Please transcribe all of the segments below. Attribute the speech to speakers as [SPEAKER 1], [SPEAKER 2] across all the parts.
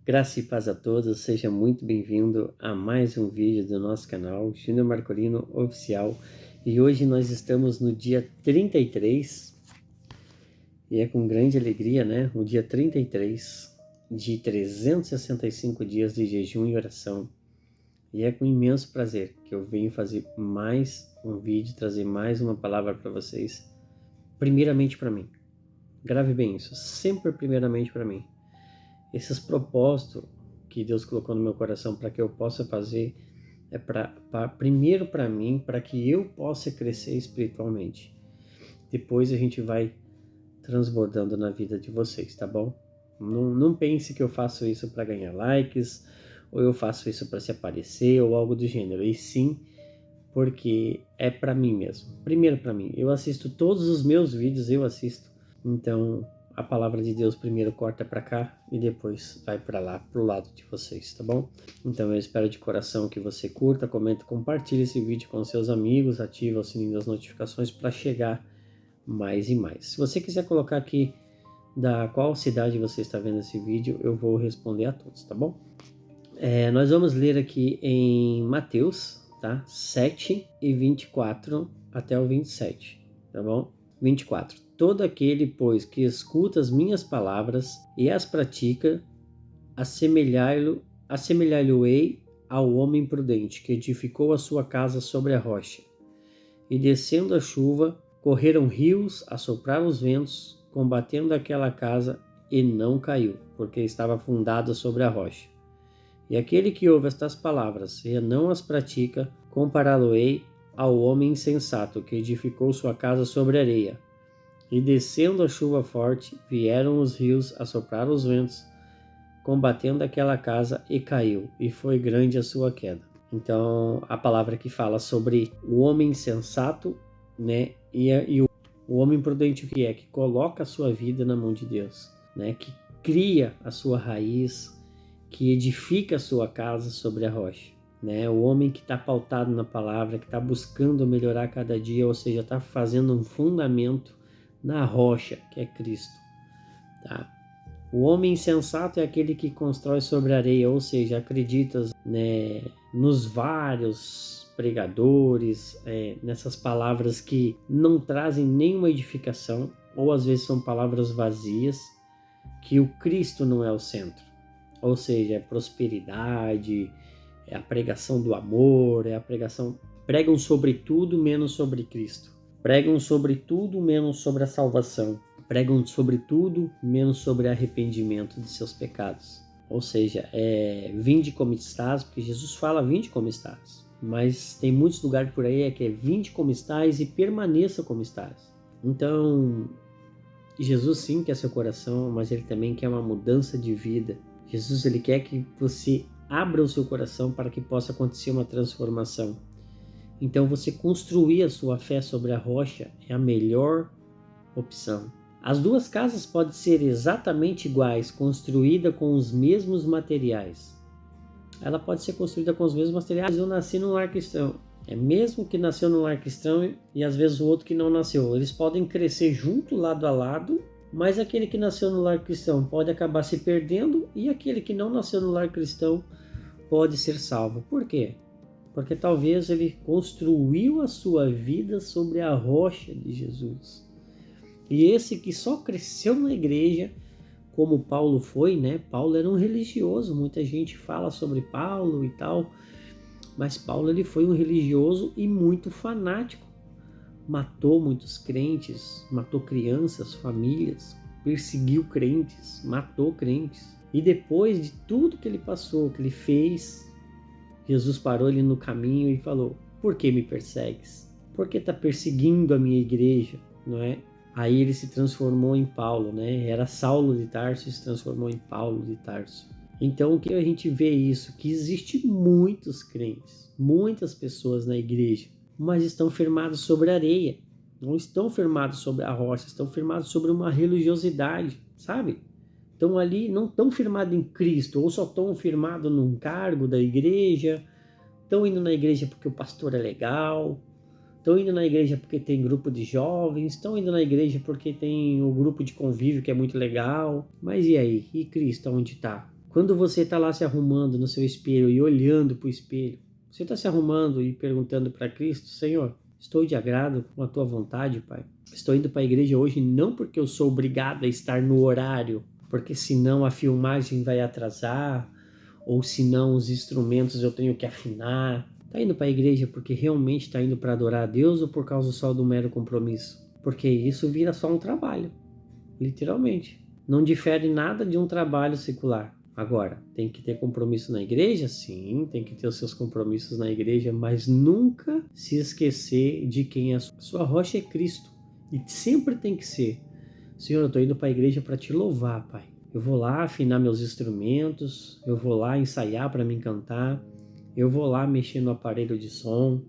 [SPEAKER 1] Graça e paz a todos, seja muito bem-vindo a mais um vídeo do nosso canal Júnior Marcolino Oficial. E hoje nós estamos no dia 33 e é com grande alegria, né? O dia 33 de 365 dias de jejum e oração. E é com imenso prazer que eu venho fazer mais um vídeo, trazer mais uma palavra para vocês, primeiramente para mim. Grave bem isso, sempre primeiramente para mim. Esses propósitos que Deus colocou no meu coração para que eu possa fazer é primeiro para mim, para que eu possa crescer espiritualmente. Depois a gente vai transbordando na vida de vocês, tá bom? Não pense que eu faço isso para ganhar likes, ou eu faço isso para se aparecer, ou algo do gênero. E sim, porque é para mim mesmo. Primeiro para mim. Eu assisto todos os meus vídeos, Então, a palavra de Deus primeiro corta para cá e depois vai para lá, pro lado de vocês, tá bom? Então eu espero de coração que você curta, comenta, compartilhe esse vídeo com seus amigos, ative o sininho das notificações para chegar mais e mais. Se você quiser colocar aqui da qual cidade você está vendo esse vídeo, eu vou responder a todos, tá bom? Nós vamos ler aqui em Mateus, tá? 7 e 24 até o 27, tá bom? 24. Todo aquele, pois, que escuta as minhas palavras e as pratica, assemelhar-lo-ei ao homem prudente, que edificou a sua casa sobre a rocha. E descendo a chuva, correram rios, assopraram os ventos, combatendo aquela casa, e não caiu, porque estava fundada sobre a rocha. E aquele que ouve estas palavras e não as pratica, compará-lo-ei ao homem insensato, que edificou sua casa sobre a areia. E descendo a chuva forte, vieram os rios, assopraram os ventos, combatendo aquela casa, e caiu, e foi grande a sua queda. Então, a palavra que fala sobre o homem insensato, né, e o homem prudente, o que é? Que coloca a sua vida na mão de Deus, né, que cria a sua raiz, que edifica a sua casa sobre a rocha. Né? O homem que está pautado na palavra, que está buscando melhorar cada dia, ou seja, está fazendo um fundamento na rocha, que é Cristo. Tá? O homem insensato é aquele que constrói sobre a areia, ou seja, acredita, né, nos vários pregadores, nessas palavras que não trazem nenhuma edificação, ou às vezes são palavras vazias, que o Cristo não é o centro. Ou seja, é prosperidade, é a pregação do amor, pregam sobre tudo menos sobre Cristo. Pregam sobre tudo menos sobre a salvação. Pregam sobre tudo menos sobre arrependimento de seus pecados. Ou seja, vinde como estás, porque Jesus fala vinde como estás. Mas tem muitos lugares por aí que é vinde como estás e permaneça como estás. Então, Jesus sim quer seu coração, mas ele também quer uma mudança de vida. Jesus, ele quer que você abra o seu coração para que possa acontecer uma transformação. Então, você construir a sua fé sobre a rocha é a melhor opção. As duas casas podem ser exatamente iguais, construída com os mesmos materiais. Ela pode ser construída com os mesmos materiais. Eu nasci num lar cristão. Mesmo que nasceu num lar cristão e às vezes o outro que não nasceu. Eles podem crescer junto, lado a lado, mas aquele que nasceu no lar cristão pode acabar se perdendo e aquele que não nasceu no lar cristão pode ser salvo. Por quê? Porque talvez ele construiu a sua vida sobre a rocha de Jesus. E esse que só cresceu na igreja, como Paulo foi, né? Paulo era um religioso, muita gente fala sobre Paulo e tal, mas Paulo ele foi um religioso e muito fanático. Matou muitos crentes, matou crianças, famílias, perseguiu crentes, matou crentes. E depois de tudo que ele passou, que ele fez, Jesus parou ele no caminho e falou: por que me persegues? Por que está perseguindo a minha igreja? Não é? Aí ele se transformou em Paulo, né? Era Saulo de Tarso e se transformou em Paulo de Tarso. Então o que a gente vê isso? Que existe muitos crentes, muitas pessoas na igreja, mas estão firmados sobre a areia, não estão firmados sobre a rocha, estão firmados sobre uma religiosidade, sabe? Estão ali, não estão firmados em Cristo, ou só estão firmados num cargo da igreja, estão indo na igreja porque o pastor é legal, estão indo na igreja porque tem grupo de jovens, estão indo na igreja porque tem o grupo de convívio que é muito legal, mas e aí? E Cristo onde está? Quando você está lá se arrumando no seu espelho e olhando para o espelho, você está se arrumando e perguntando para Cristo: Senhor, estou de agrado com a tua vontade, Pai? Estou indo para a igreja hoje não porque eu sou obrigado a estar no horário, porque senão a filmagem vai atrasar, ou senão os instrumentos eu tenho que afinar. Está indo para a igreja porque realmente está indo para adorar a Deus ou por causa só do mero compromisso? Porque isso vira só um trabalho, literalmente. Não difere nada de um trabalho secular. Agora, tem que ter compromisso na igreja? Sim, tem que ter os seus compromissos na igreja, mas nunca se esquecer de quem é a sua rocha é Cristo. E sempre tem que ser: Senhor, eu estou indo para a igreja para te louvar, Pai. Eu vou lá afinar meus instrumentos, eu vou lá ensaiar para me cantar, eu vou lá mexer no aparelho de som,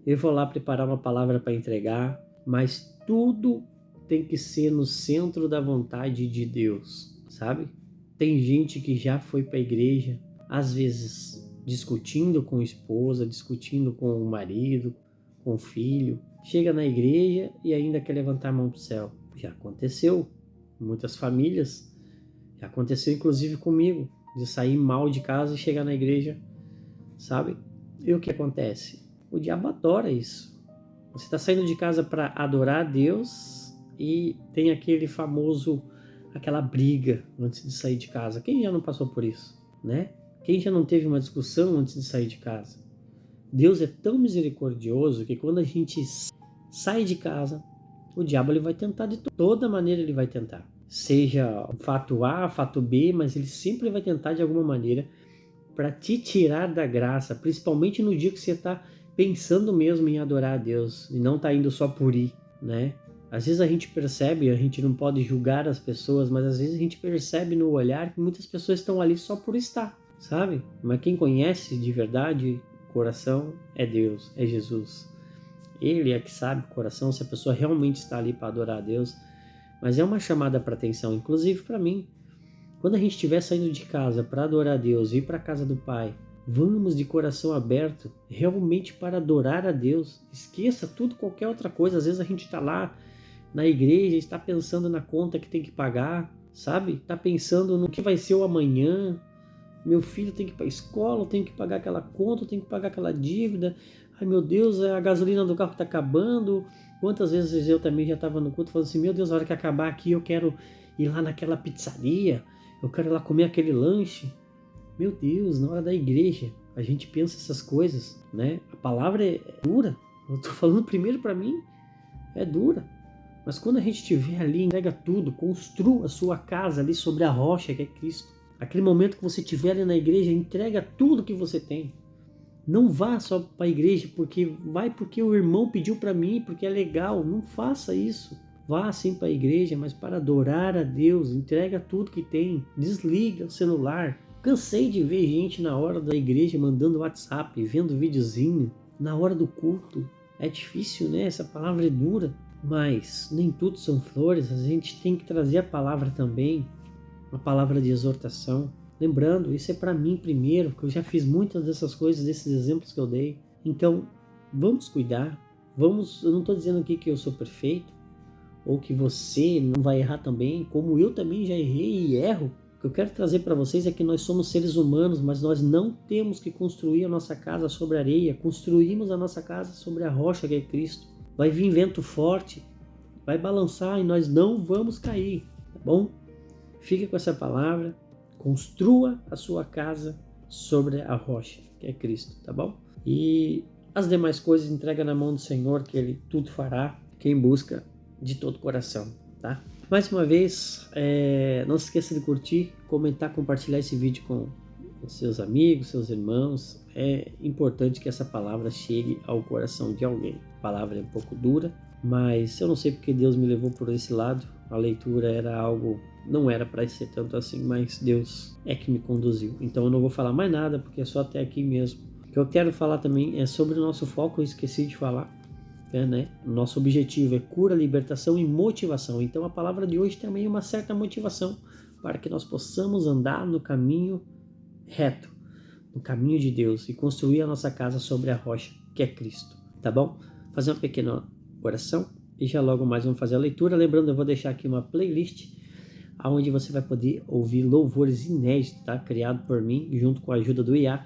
[SPEAKER 1] eu vou lá preparar uma palavra para entregar, mas tudo tem que ser no centro da vontade de Deus, sabe? Tem gente que já foi para a igreja, às vezes discutindo com a esposa, discutindo com o marido, com o filho, chega na igreja e ainda quer levantar a mão para o céu. Já aconteceu em muitas famílias, já aconteceu inclusive comigo, de sair mal de casa e chegar na igreja, sabe? E o que acontece? O diabo adora isso. Você está saindo de casa para adorar a Deus e tem aquela briga antes de sair de casa. Quem já não passou por isso, né? Quem já não teve uma discussão antes de sair de casa? Deus é tão misericordioso que quando a gente sai de casa, o diabo ele vai tentar de toda maneira, ele vai tentar. Seja fato A, fato B, mas ele sempre vai tentar de alguma maneira para te tirar da graça, principalmente no dia que você está pensando mesmo em adorar a Deus e não está indo só por ir, né? Às vezes a gente percebe, a gente não pode julgar as pessoas, mas às vezes a gente percebe no olhar que muitas pessoas estão ali só por estar, sabe? Mas quem conhece de verdade o coração é Deus, é Jesus. Ele é que sabe o coração, se a pessoa realmente está ali para adorar a Deus. Mas é uma chamada para atenção, inclusive para mim. Quando a gente estiver saindo de casa para adorar a Deus, ir para a casa do Pai, vamos de coração aberto, realmente para adorar a Deus. Esqueça tudo, qualquer outra coisa. Às vezes a gente está lá na igreja, está pensando na conta que tem que pagar, sabe? Está pensando no que vai ser o amanhã. Meu filho tem que ir para a escola, eu tenho que pagar aquela conta, eu tenho que pagar aquela dívida. Ai meu Deus, a gasolina do carro está acabando. Quantas vezes eu também já estava no culto falando assim: meu Deus, a hora que acabar aqui eu quero ir lá naquela pizzaria, eu quero ir lá comer aquele lanche. Meu Deus, na hora da igreja a gente pensa essas coisas, né? A palavra é dura. Eu estou falando primeiro para mim, é dura. Mas quando a gente estiver ali, entrega tudo, construa a sua casa ali sobre a rocha que é Cristo. Aquele momento que você estiver ali na igreja, entrega tudo que você tem. Não vá só para a igreja porque o irmão pediu para mim, porque é legal. Não faça isso. Vá sim para a igreja, mas para adorar a Deus. Entrega tudo que tem. Desliga o celular. Cansei de ver gente na hora da igreja mandando WhatsApp, vendo videozinho. Na hora do culto. É difícil, né? Essa palavra é dura. Mas nem tudo são flores. A gente tem que trazer a palavra também. Uma palavra de exortação. Lembrando, isso é para mim primeiro, porque eu já fiz muitas dessas coisas, desses exemplos que eu dei. Então, vamos cuidar. Eu não estou dizendo aqui que eu sou perfeito, ou que você não vai errar também, como eu também já errei e erro. O que eu quero trazer para vocês é que nós somos seres humanos, mas nós não temos que construir a nossa casa sobre areia. Construímos a nossa casa sobre a rocha que é Cristo. Vai vir vento forte, vai balançar e nós não vamos cair, tá bom? Fique com essa palavra. Construa a sua casa sobre a rocha, que é Cristo, tá bom? E as demais coisas entrega na mão do Senhor, que Ele tudo fará, quem busca de todo o coração, tá? Mais uma vez, não se esqueça de curtir, comentar, compartilhar esse vídeo com os seus amigos, seus irmãos. É importante que essa palavra chegue ao coração de alguém. A palavra é um pouco dura, mas eu não sei porque Deus me levou por esse lado. A leitura era algo, não era para ser tanto assim, mas Deus é que me conduziu. Então eu não vou falar mais nada, porque é só até aqui mesmo. O que eu quero falar também é sobre o nosso foco, eu esqueci de falar. Né? Nosso objetivo é cura, libertação e motivação. Então a palavra de hoje também é uma certa motivação para que nós possamos andar no caminho reto, no caminho de Deus e construir a nossa casa sobre a rocha, que é Cristo. Tá bom? Fazer uma pequena oração e já logo mais vamos fazer a leitura. Lembrando, eu vou deixar aqui uma playlist onde você vai poder ouvir louvores inéditos, tá? Criado por mim, junto com a ajuda do IA,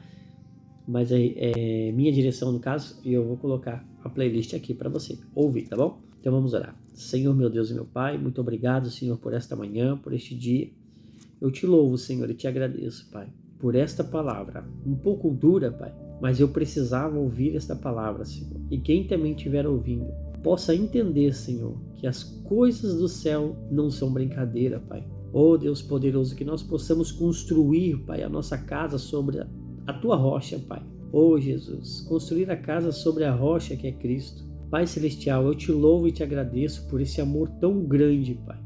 [SPEAKER 1] mas é minha direção no caso, e eu vou colocar a playlist aqui para você ouvir, tá bom? Então vamos orar. Senhor, meu Deus e meu Pai, muito obrigado, Senhor, por esta manhã, por este dia. Eu te louvo, Senhor, e te agradeço, Pai, por esta palavra, um pouco dura, Pai, mas eu precisava ouvir esta palavra, Senhor. E quem também estiver ouvindo, possa entender, Senhor, que as coisas do céu não são brincadeira, Pai. Oh, Deus poderoso, que nós possamos construir, Pai, a nossa casa sobre a tua rocha, Pai. Oh, Jesus, construir a casa sobre a rocha que é Cristo. Pai Celestial, eu te louvo e te agradeço por esse amor tão grande, Pai,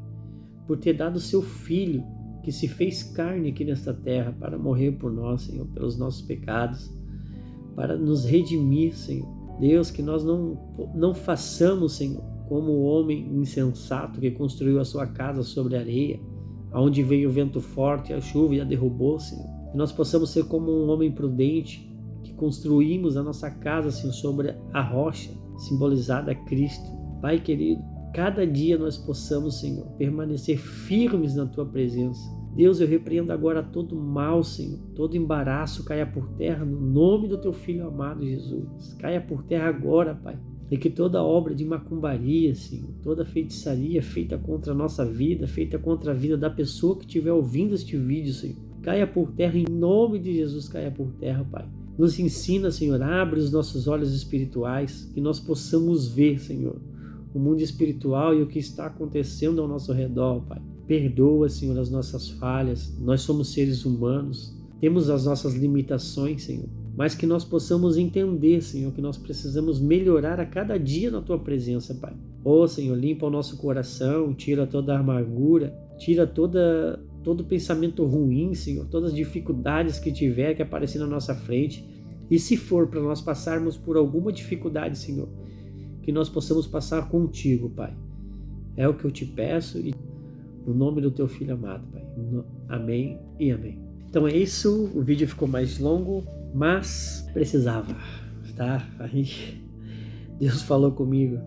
[SPEAKER 1] por ter dado o seu Filho, que se fez carne aqui nesta terra para morrer por nós, Senhor, pelos nossos pecados, para nos redimir, Senhor. Deus, que nós não façamos, Senhor, como o homem insensato que construiu a sua casa sobre a areia, aonde veio o vento forte, a chuva e a derrubou, Senhor. Que nós possamos ser como um homem prudente, que construímos a nossa casa, Senhor, sobre a rocha, simbolizada a Cristo. Pai querido, cada dia nós possamos, Senhor, permanecer firmes na Tua presença. Deus, eu repreendo agora todo mal, Senhor, todo embaraço caia por terra no nome do Teu Filho amado Jesus. Caia por terra agora, Pai. E que toda obra de macumbaria, Senhor, toda feitiçaria feita contra a nossa vida, feita contra a vida da pessoa que estiver ouvindo este vídeo, Senhor, caia por terra em nome de Jesus, caia por terra, Pai. Nos ensina, Senhor, abre os nossos olhos espirituais, que nós possamos ver, Senhor, o mundo espiritual e o que está acontecendo ao nosso redor, Pai. Perdoa, Senhor, as nossas falhas. Nós somos seres humanos, temos as nossas limitações, Senhor, mas que nós possamos entender, Senhor, que nós precisamos melhorar a cada dia na Tua presença, Pai. Ó, Senhor, limpa o nosso coração, tira toda a amargura, tira todo pensamento ruim, Senhor, todas as dificuldades que tiver que aparecer na nossa frente. E se for para nós passarmos por alguma dificuldade, Senhor, que nós possamos passar contigo, Pai. É o que eu te peço e no nome do Teu Filho amado, Pai. Amém e amém. Então é isso, o vídeo ficou mais longo, mas precisava, tá? Aí Deus falou comigo,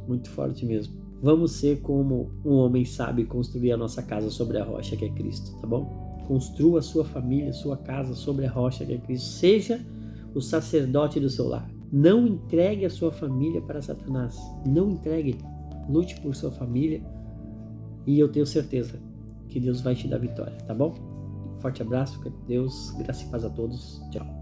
[SPEAKER 1] muito forte mesmo. Vamos ser como um homem sábio e construir a nossa casa sobre a rocha que é Cristo, tá bom? Construa a sua família, a sua casa sobre a rocha que é Cristo. Seja o sacerdote do seu lar. Não entregue a sua família para Satanás. Não entregue. Lute por sua família e eu tenho certeza que Deus vai te dar vitória, tá bom? Forte abraço, fica com Deus, graça e paz a todos. Tchau.